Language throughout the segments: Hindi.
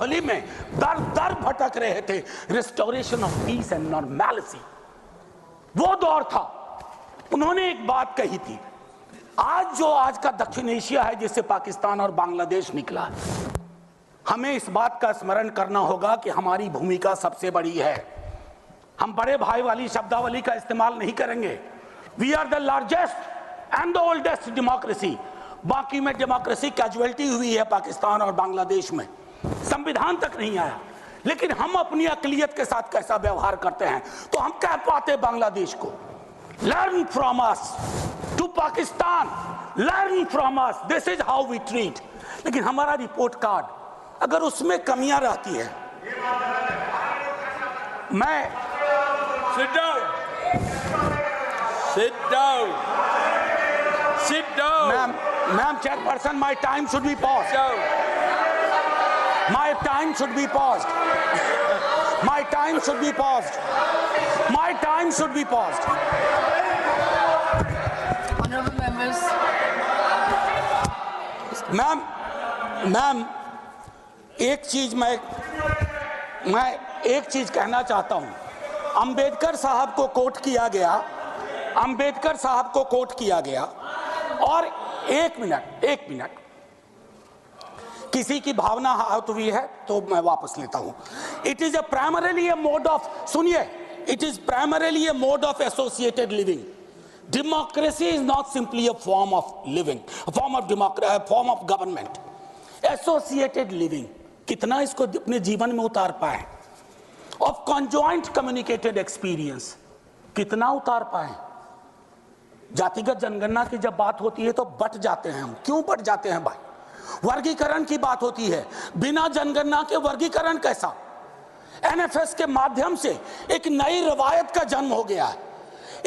खली में दर दर भटक रहे थे, restoration of peace and normality, वो दौर था। उन्होंने एक बात कही थी, आज का दक्षिण एशिया है जिससे पाकिस्तान और बांग्लादेश निकला है, हमें इस बात का स्मरण करना होगा कि हमारी भूमिका सबसे बड़ी है। हम बड़े भाई वाली शब्दावली का इस्तेमाल नहीं करेंगे। We are the largest and the oldest democracy. बाकी में डेमोक्रेसी कैजुअलिटी हुई है पाकिस्तान और बांग्लादेश में, संविधान तक नहीं आया। लेकिन हम अपनी अकलियत के साथ कैसा व्यवहार करते हैं, तो हम कह पाते बांग्लादेश को, learn from us, to Pakistan, learn from us, this is how we treat. लेकिन हमारा रिपोर्ट कार्ड अगर उसमें कमियां रहती है, मैं Sit down. Sit down. Sit down. Ma'am, chairperson, my time should be paused. Sit down. My time should be paused. My time should be paused. My time should be paused. Honorable members. Ma'am, एक चीज मैं एक चीज कहना चाहता हूं। अंबेडकर साहब को कोट किया गया, अंबेडकर साहब को कोट किया गया, और एक मिनट किसी की भावना आहत हुई है तो मैं वापस लेता हूं। It is primarily a mode of, सुनिए, it is primarily a mode of associated living. Democracy is not simply a form of living, form of government. Associated living कितना इसको अपने जीवन में उतार पाए, ऑफ कॉन्जॉइंट कम्युनिकेटेड एक्सपीरियंस कितना उतार पाए। जातिगत जनगणना की जब बात होती है तो बट जाते हैं हम। क्यों बट जाते हैं भाई? वर्गीकरण की बात होती है, बिना जनगणना के वर्गीकरण कैसा? एनएफएस के माध्यम से एक नई रवायत का जन्म हो गया है।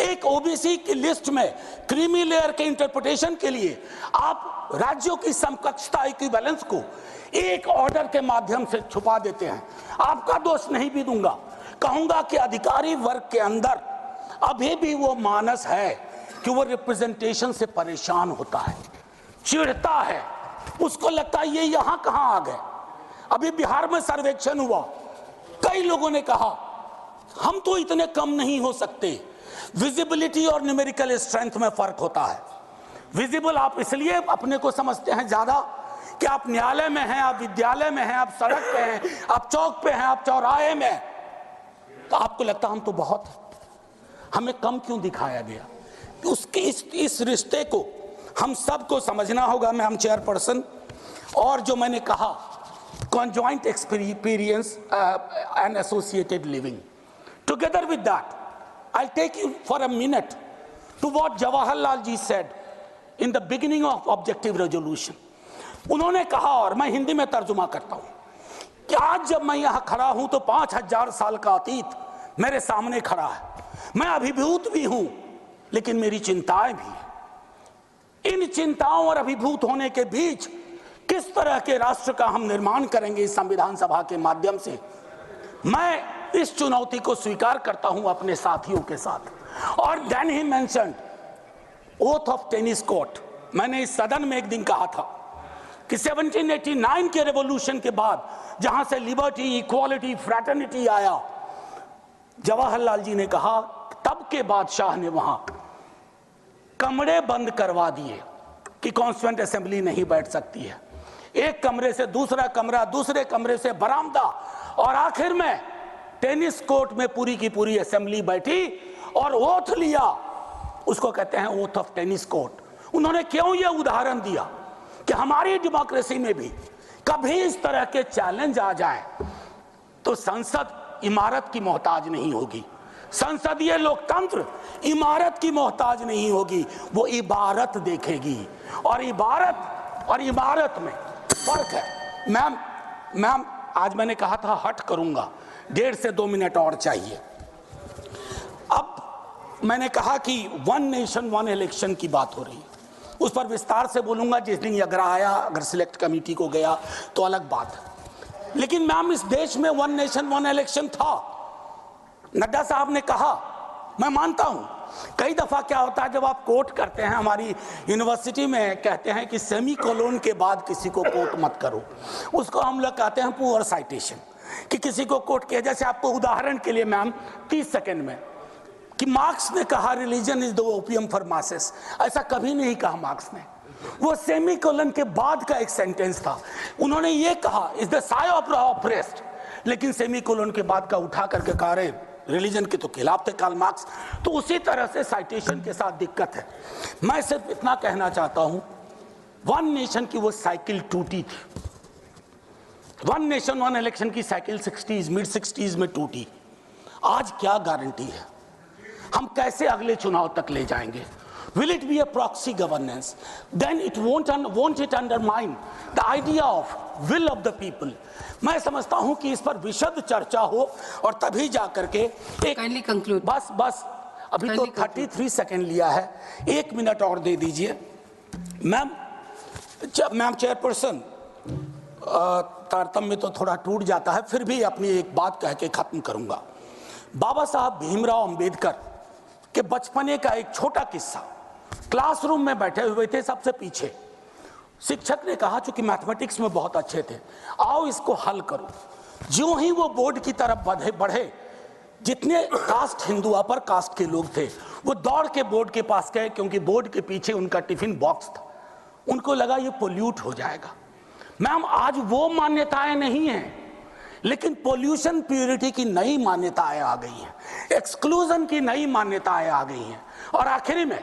एक ओबीसी की लिस्ट में क्रीमी लेयर के इंटरप्रिटेशन के लिए आप राज्यों की समकक्षता इक्विवेलेंस को एक ऑर्डर के माध्यम से छुपा देते हैं। आपका दोष नहीं भी दूंगा, कहूंगा कि अधिकारी वर्ग के अंदर अभी भी वो मानस है कि वो रिप्रेजेंटेशन से परेशान होता है, चिढ़ता है, उसको लगता है ये यहां कहां आ गए। अभी बिहार में सर्वेक्षण हुआ, कई लोगों ने कहा हम तो इतने कम नहीं हो सकते। विजिबिलिटी और न्यूमेरिकल स्ट्रेंथ में फर्क होता है। विजिबल आप इसलिए अपने को समझते हैं ज्यादा कि आप न्यायालय में हैं, आप विद्यालय में हैं, आप सड़क पे हैं, आप चौक पे हैं, आप चौराहे में हैं, तो आपको लगता हम तो बहुत, हमें कम क्यों दिखाया गया? उसके इस रिश्ते को हम सबको समझना होगा। मैम चेयरपर्सन, और जो मैंने कहा conjoint experience and associated living, together with that I'll take you for a minute to what Jawaharlal ji said in the beginning of objective resolution. उन्होंने कहा, और मैं हिंदी में तर्जुमा करता हूं, कि आज जब मैं यहां खड़ा हूं तो 5000 साल का अतीत मेरे सामने खड़ा है। मैं अभिभूत भी हूं लेकिन मेरी चिंताएं भी हैं। इन चिंताओं और अभिभूत होने के बीच किस तरह के राष्ट्र का हम निर्माण करेंगे इस संविधान सभा के माध्यम से, मैं इस चुनौती को स्वीकार करता हूं अपने साथियों के साथ। और then he mentioned oath of tennis court. मैंने इस सदन में एक दिन कहा था कि 1789 के रेवोल्यूशन के बाद जहां से लिबर्टी, इक्वालिटी, फ्रैटर्निटी आया, जवाहरलाल जी ने कहा तब के बादशाह ने वहां कमरे बंद करवा दिए कि कॉन्स्टिट्यूएंट असेंबली नहीं बैठ सकती है। एक कमरे से दूसरा कमरा, दूसरे कमरे से बरामदा, और आखिर में टेनिस कोर्ट में पूरी की पूरी असेंबली बैठी और ओथ लिया। उसको कहते हैं ओथ ऑफ टेनिस कोर्ट। उन्होंने क्यों यह उदाहरण दिया कि हमारी डेमोक्रेसी में भी कभी इस तरह के चैलेंज आ जाए तो संसद इमारत की मोहताज नहीं होगी, संसदीय लोकतंत्र इमारत की मोहताज नहीं होगी, वो इबारत देखेगी। और इबारत में फर्क है। मैम आज मैंने कहा था हट करूंगा, 1.5 से 2 मिनट और चाहिए। अब मैंने कहा कि वन नेशन वन इलेक्शन की बात हो रही है, उस पर विस्तार से बोलूंगा जिस दिन अगर आया, अगर सिलेक्ट कमेटी को गया तो अलग बात है। लेकिन मैम इस देश में वन नेशन वन इलेक्शन था। नड्डा साहब ने कहा मैं मानता हूं कई दफा क्या होता है जब आप कोट करते हैं, हमारी यूनिवर्सिटी में कहते हैं कि सेमी कोलोन के बाद किसी को कोट मत करो, उसको हम लोग कहते हैं पुअर साइटेशन, कि किसी को कोट किया। जैसे आपको उदाहरण के लिए मैम 30 सेकंड में, कि मार्क्स ने कहा religion is the opium for masses, ऐसा कभी नहीं कहा मार्क्स ने। वो सेमी कोलन के बाद का एक सेंटेंस था, उन्होंने ये कहा is the Sai of oppressed, लेकिन सेमी कोलन के बाद का उठा करके कहा रहे रिलीजन के तो खिलाफ थे कार्ल मार्क्स। तो उसी तरह से साइटेशन के साथ दिक्कत है। मैं सिर्फ इतना कहना चाहता हूं, वन नेशन की वो साइकिल टूटी थी, वन नेशन वन इलेक्शन की साइकिल 60s मिड 60s में टूटी। आज क्या गारंटी है, हम कैसे अगले चुनाव तक ले जाएंगे? Will it be a proxy governance? Then it won't it undermine the idea of will of the people? मैं समझता हूं कि इस पर विशद चर्चा हो और तभी जाकर के एक Kindly conclude. बस अभी तो 33 सेकंड लिया है, 1 मिनट और दे दीजिए। मैम चेयरपर्सन, तारतम्य तो थोड़ा टूट जाता है, फिर भी अपनी एक बात कह के खत्म करूंगा। बाबा साहब भीमराव अंबेडकर के बचपने का एक छोटा किस्सा। क्लासरूम में बैठे हुए थे सबसे पीछे, शिक्षक ने कहा चूंकि मैथमेटिक्स में बहुत अच्छे थे, आओ इसको हल करो। ज्यों ही वो बोर्ड की तरफ बढ़े, जितने कास्ट हिंदू अपर कास्ट के लोग थे वो दौड़ के बोर्ड के पास गए, क्योंकि बोर्ड के पीछे उनका टिफिन बॉक्स था। उनको लगा ये पोल्यूट हो जाएगा। मैम आज वो मान्यताएं नहीं हैं, लेकिन पोल्यूशन प्योरिटी की नई मान्यताएं आ गई हैं, एक्सक्लूजन की नई मान्यताएं आ गई हैं। और आखिरी में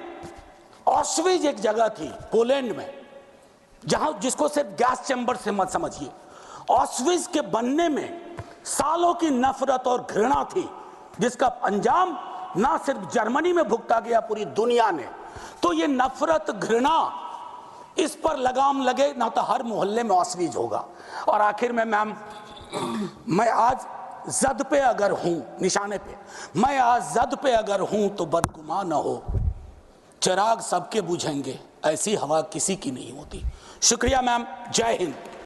ऑस्विज एक जगह थी पोलैंड में, जहां जिसको सिर्फ गैस चैम्बर से मत समझिए, ऑस्विज के बनने में सालों की नफरत और घृणा थी, जिसका अंजाम ना सिर्फ जर्मनी में भुगता गया, पूरी दुनिया ने। तो ये नफरत घृणा, इस पर लगाम लगे ना तो हर मोहल्ले में ऑस्विज होगा। और आखिर में मैम, मैं आज जद पे अगर हूं, निशाने पे, मैं आज जद पे अगर हूं तो बदगुमान न हो, चिराग सबके बुझेंगे, ऐसी हवा किसी की नहीं होती। शुक्रिया मैम, जय हिंद।